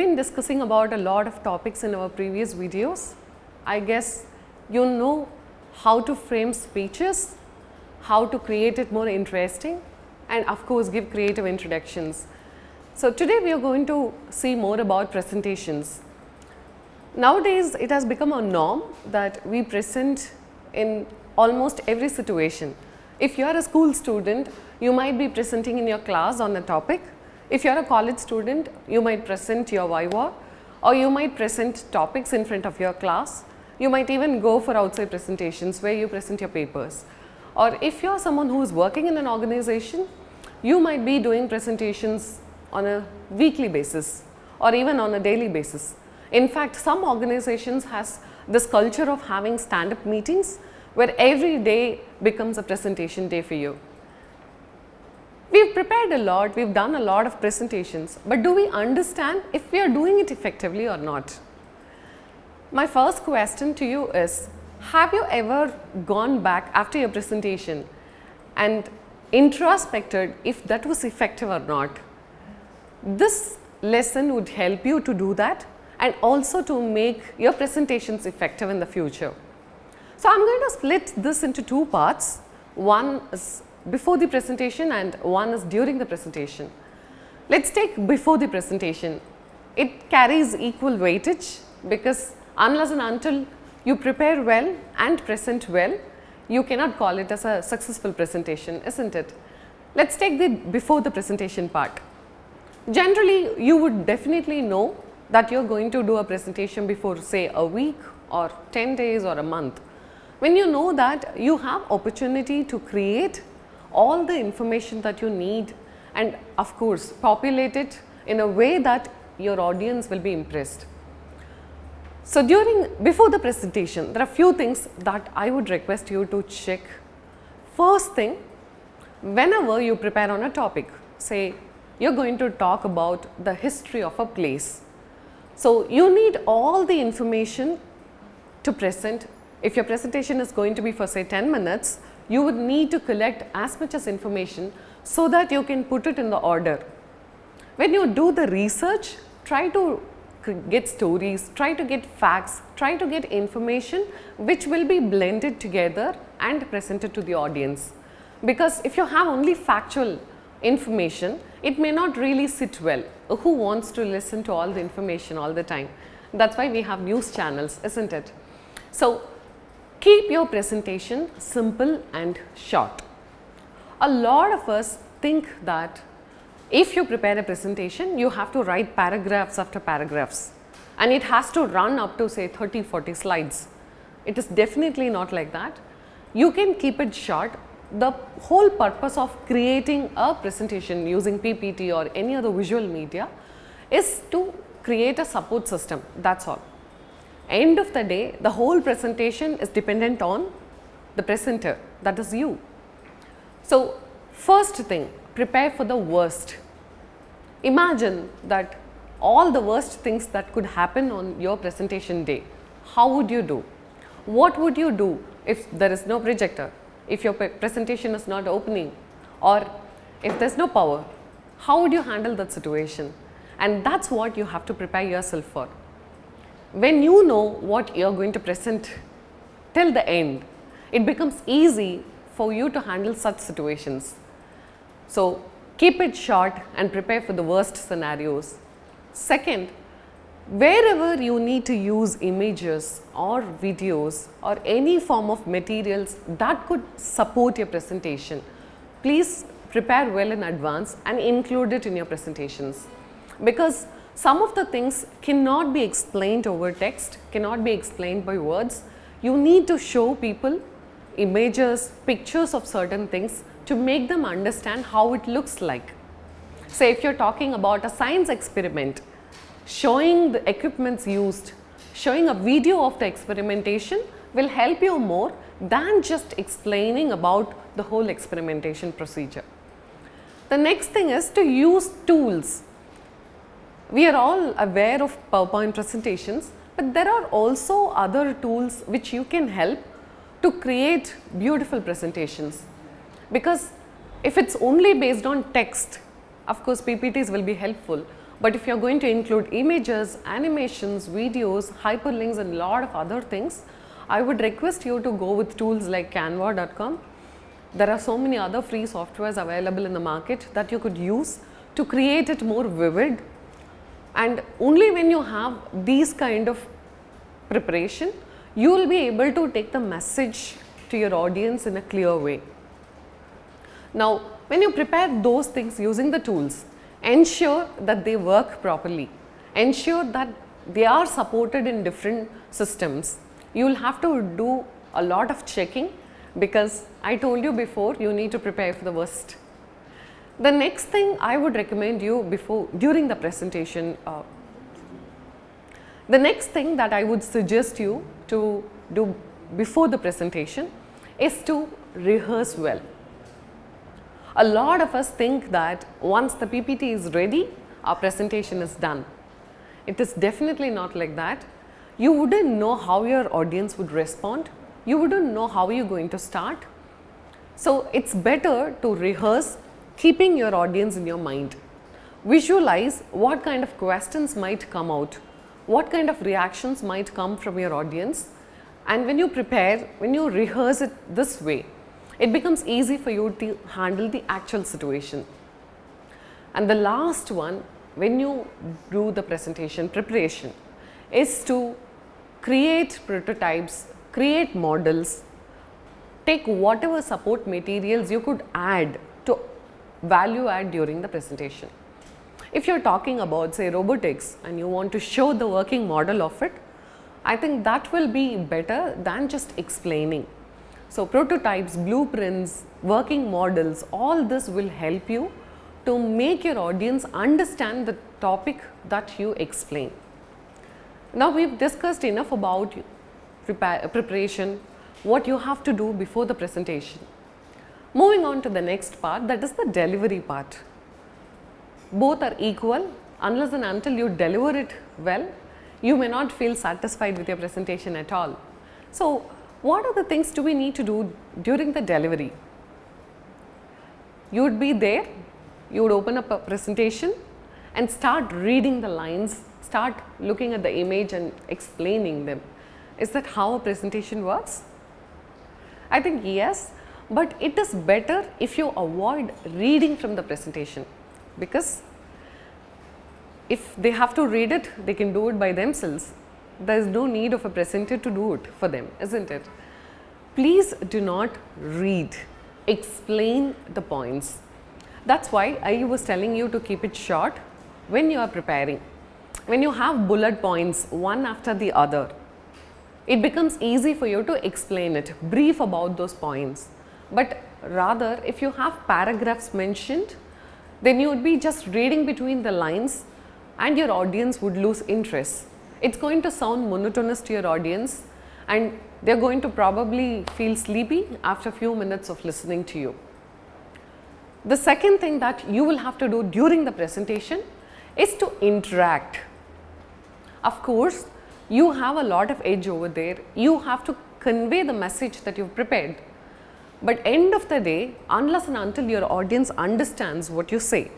been discussing about a lot of topics in our previous videos. I guess you know how to frame speeches, how to create it more interesting, and of course give creative introductions. So today we are going to see more about presentations. Nowadays it has become a norm that we present in almost every situation. If you are a school student, you might be presenting in your class on a topic. If you are a college student, you might present your viva, or you might present topics in front of your class. You might even go for outside presentations where you present your papers. Or if you are someone who is working in an organization, you might be doing presentations on a weekly basis or even on a daily basis. In fact, some organizations has this culture of having stand-up meetings where every day becomes a presentation day for you. We've prepared a lot, we've done a lot of presentations, but do we understand if we are doing it effectively or not? My first question to you is, have you ever gone back after your presentation and introspected if that was effective or not? This lesson would help you to do that and also to make your presentations effective in the future. So I'm going to split this into two parts. One is before the presentation and one is during the presentation. Let's take before the presentation. It carries equal weightage because unless and until you prepare well and present well, you cannot call it as a successful presentation, isn't it? Let's take the before the presentation part. Generally, you would definitely know that you're going to do a presentation before, say, a week or 10 days or a month. When you know that, you have opportunity to create all the information that you need and of course populate it in a way that your audience will be impressed. So before the presentation, there are few things that I would request you to check. First thing, whenever you prepare on a topic, say you're going to talk about the history of a place. So you need all the information to present. If your presentation is going to be for say 10 minutes, you would need to collect as much as information so that you can put it in the order. When you do the research, try to get stories, try to get facts, try to get information which will be blended together and presented to the audience. Because if you have only factual information, it may not really sit well. Who wants to listen to all the information all the time? That's why we have news channels, isn't it? So keep your presentation simple and short. A lot of us think that if you prepare a presentation, you have to write paragraphs after paragraphs and it has to run up to say 30-40 slides. It is definitely not like that. You can keep it short. The whole purpose of creating a presentation using PPT or any other visual media is to create a support system, that's all. End of the day, the whole presentation is dependent on the presenter, that is you. So first thing, prepare for the worst. Imagine that all the worst things that could happen on your presentation day. How would you do? What would you do if there is no projector, if your presentation is not opening, or if there is no power? How would you handle that situation? And that's what you have to prepare yourself for. When you know what you are going to present till the end, it becomes easy for you to handle such situations. So keep it short and prepare for the worst scenarios. Second, wherever you need to use images or videos or any form of materials that could support your presentation, please prepare well in advance and include it in your presentations. Because some of the things cannot be explained over text, cannot be explained by words. You need to show people images, pictures of certain things to make them understand how it looks like. Say if you're talking about a science experiment, showing the equipments used, showing a video of the experimentation will help you more than just explaining about the whole experimentation procedure. The next thing is to use tools. We are all aware of PowerPoint presentations, but there are also other tools which you can help to create beautiful presentations. Because if it's only based on text, of course PPTs will be helpful, But if you're going to include images, animations, videos, hyperlinks and a lot of other things, I would request you to go with tools like canva.com. There are so many other free softwares available in the market that you could use to create it more vivid. And only when you have these kind of preparation, you will be able to take the message to your audience in a clear way. Now, when you prepare those things using the tools, ensure that they work properly. Ensure that they are supported in different systems. You will have to do a lot of checking, because I told you before, you need to prepare for the worst. The next thing I would recommend you during the presentation, the next thing that I would suggest you to do before the presentation is to rehearse well. A lot of us think that once the PPT is ready, our presentation is done. It is definitely not like that. You wouldn't know how your audience would respond. You wouldn't know how you're going to start. So it's better to rehearse, keeping your audience in your mind. Visualize what kind of questions might come out, what kind of reactions might come from your audience. And when you prepare, when you rehearse it this way, it becomes easy for you to handle the actual situation. And the last one, when you do the presentation preparation, is to create prototypes, create models, take whatever support materials you could add to value add during the presentation. If you're talking about, say, robotics and you want to show the working model of it, I think that will be better than just explaining. So prototypes, blueprints, working models, all this will help you to make your audience understand the topic that you explain. Now we've discussed enough about preparation, what you have to do before the presentation. Moving on to the next part, that is the delivery part. Both are equal. Unless and until you deliver it well, you may not feel satisfied with your presentation at all. So what are the things do we need to do during the delivery? You would be there, you would open up a presentation and start reading the lines, start looking at the image and explaining them. Is that how a presentation works? I think yes, but it is better if you avoid reading from the presentation, because if they have to read it, they can do it by themselves. There is no need of a presenter to do it for them, isn't it? Please do not read, explain the points. That's why I was telling you to keep it short when you are preparing. When you have bullet points one after the other, it becomes easy for you to explain it, brief about those points. But rather, if you have paragraphs mentioned, then you would be just reading between the lines and your audience would lose interest. It's going to sound monotonous to your audience and they're going to probably feel sleepy after a few minutes of listening to you. The second thing that you will have to do during the presentation is to interact. Of course, you have a lot of edge over there. You have to convey the message that you've prepared. But end of the day, unless and until your audience understands what you say,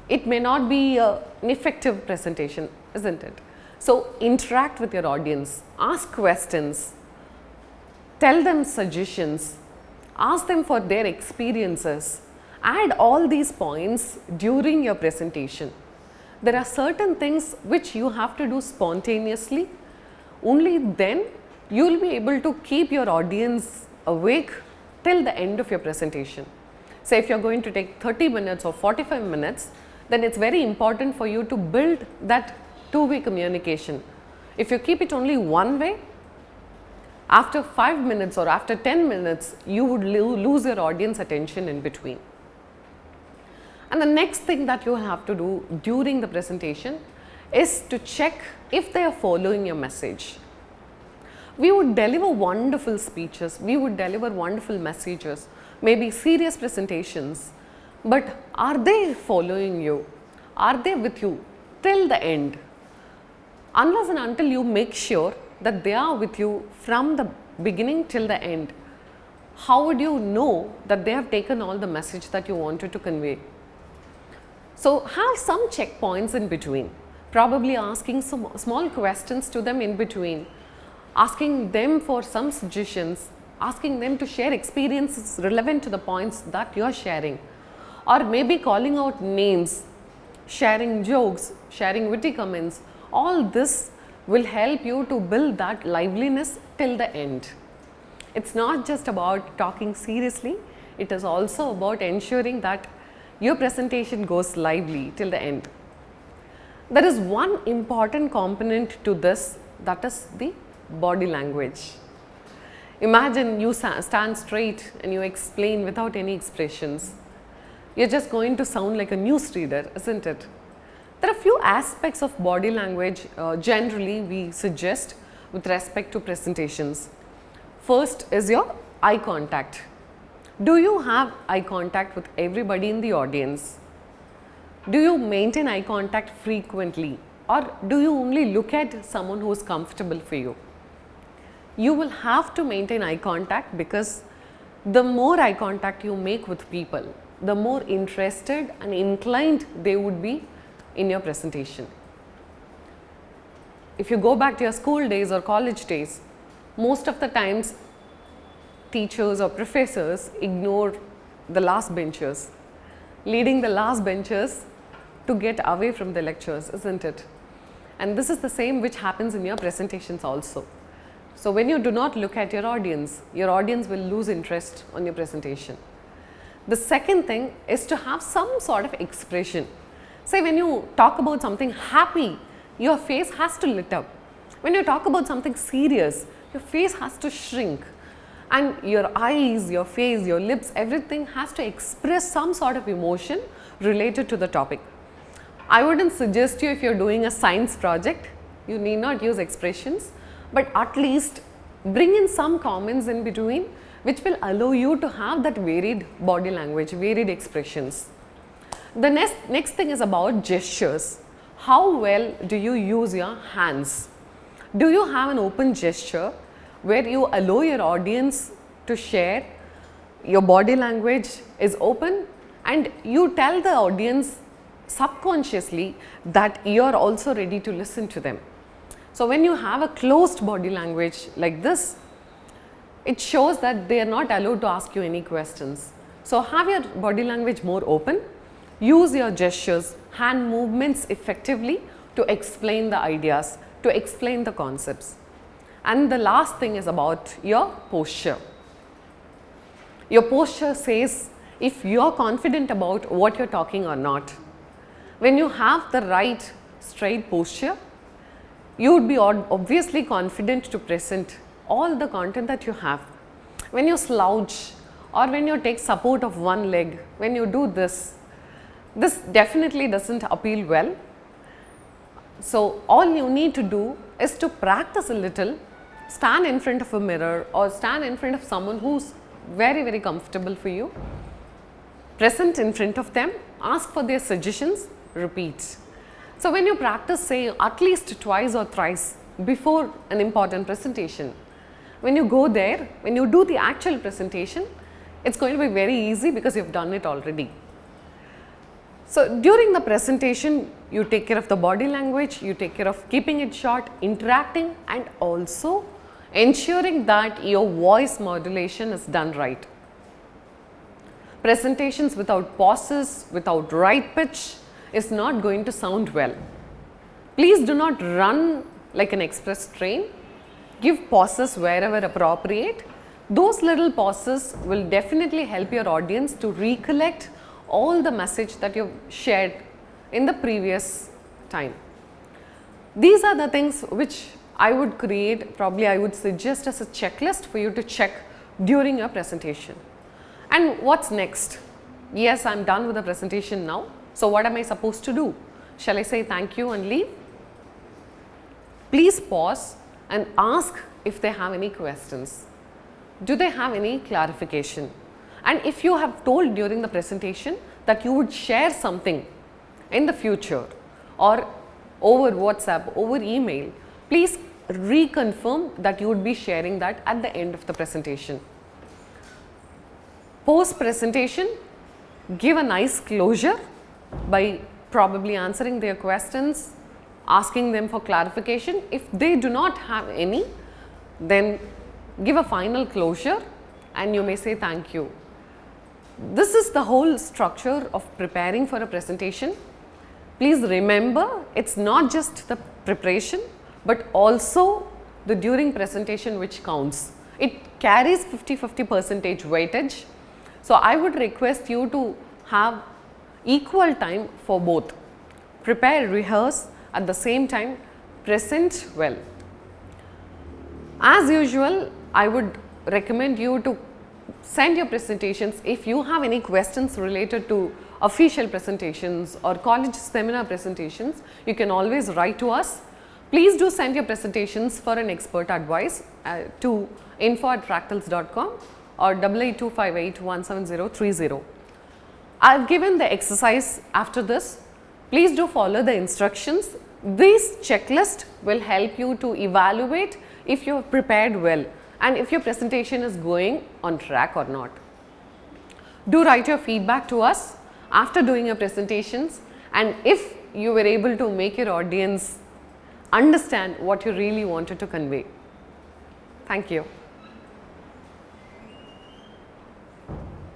it may not be an effective presentation, isn't it? So interact with your audience, ask questions, tell them suggestions, ask them for their experiences, add all these points during your presentation. There are certain things which you have to do spontaneously. Only then you will be able to keep your audience awake till the end of your presentation. Say if you are going to take 30 minutes or 45 minutes, then it's very important for you to build that two-way communication. If you keep it only one way, after 5 minutes or after 10 minutes, you would lose your audience attention in between. And the next thing that you have to do during the presentation is to check if they are following your message. We would deliver wonderful speeches, we would deliver wonderful messages, maybe serious presentations, but are they following you? Are they with you till the end? Unless and until you make sure that they are with you from the beginning till the end, how would you know that they have taken all the message that you wanted to convey? So have some checkpoints in between, probably asking some small questions to them in between, asking them for some suggestions, asking them to share experiences relevant to the points that you are sharing, or maybe calling out names, sharing jokes, sharing witty comments. All this will help you to build that liveliness till the end. It's not just about talking seriously, it is also about ensuring that your presentation goes lively till the end. There is one important component to this, that is the body language. Imagine you stand straight and you explain without any expressions. You're just going to sound like a newsreader, isn't it? There are a few aspects of body language generally we suggest with respect to presentations. First is your eye contact. Do you have eye contact with everybody in the audience? Do you maintain eye contact frequently, or do you only look at someone who is comfortable for you? You will have to maintain eye contact, because the more eye contact you make with people, the more interested and inclined they would be in your presentation. If you go back to your school days or college days, most of the times teachers or professors ignore the last benchers, leading the last benchers to get away from the lectures, isn't it? And this is the same which happens in your presentations also. So when you do not look at your audience will lose interest on your presentation. The second thing is to have some sort of expression. Say when you talk about something happy, your face has to lit up. When you talk about something serious, your face has to shrink. And your eyes, your face, your lips, everything has to express some sort of emotion related to the topic. I wouldn't suggest you, if you're doing a science project, you need not use expressions, but at least bring in some comments in between which will allow you to have that varied body language, varied expressions. The next thing is about gestures. How well do you use your hands? Do you have an open gesture where you allow your audience to share? Your body language is open and you tell the audience subconsciously that you are also ready to listen to them. So when you have a closed body language like this, it shows that they are not allowed to ask you any questions. So have your body language more open, use your gestures, hand movements effectively to explain the ideas, to explain the concepts. And the last thing is about your posture. Your posture says if you are confident about what you're talking or not. When you have the right straight posture, you would be obviously confident to present all the content that you have. When you slouch or when you take support of one leg, when you do this definitely doesn't appeal well. So all you need to do is to practice a little, stand in front of a mirror or stand in front of someone who's very, very comfortable for you, present in front of them, ask for their suggestions, repeat. So when you practice, say at least twice or thrice before an important presentation, when you go there, when you do the actual presentation, it's going to be very easy because you've done it already. So during the presentation, you take care of the body language, you take care of keeping it short, interacting, and also ensuring that your voice modulation is done right. Presentations without pauses, without right pitch is not going to sound well. Please do not run like an express train. Give pauses wherever appropriate. Those little pauses will definitely help your audience to recollect all the message that you've shared in the previous time. These are the things which I would create, probably I would suggest as a checklist for you to check during your presentation. And what's next? Yes, I'm done with the presentation now. So what am I supposed to do? Shall I say thank you and leave? Please pause and ask if they have any questions. Do they have any clarification? And if you have told during the presentation that you would share something in the future or over WhatsApp, over email, please reconfirm that you would be sharing that at the end of the presentation. Post presentation, give a nice closure by probably answering their questions, asking them for clarification. If they do not have any, then give a final closure and you may say thank you. This is the whole structure of preparing for a presentation. Please remember, it's not just the preparation, but also the during presentation which counts. It carries 50-50% weightage. So I would request you to have equal time for both. Prepare, rehearse, at the same time present well. As usual, I would recommend you to send your presentations. If you have any questions related to official presentations or college seminar presentations, you can always write to us. Please do send your presentations for an expert advice to info@practills.com or 8825817030. I have given the exercise after this. Please do follow the instructions. This checklist will help you to evaluate if you have prepared well and if your presentation is going on track or not. Do write your feedback to us after doing your presentations, and if you were able to make your audience understand what you really wanted to convey. Thank you.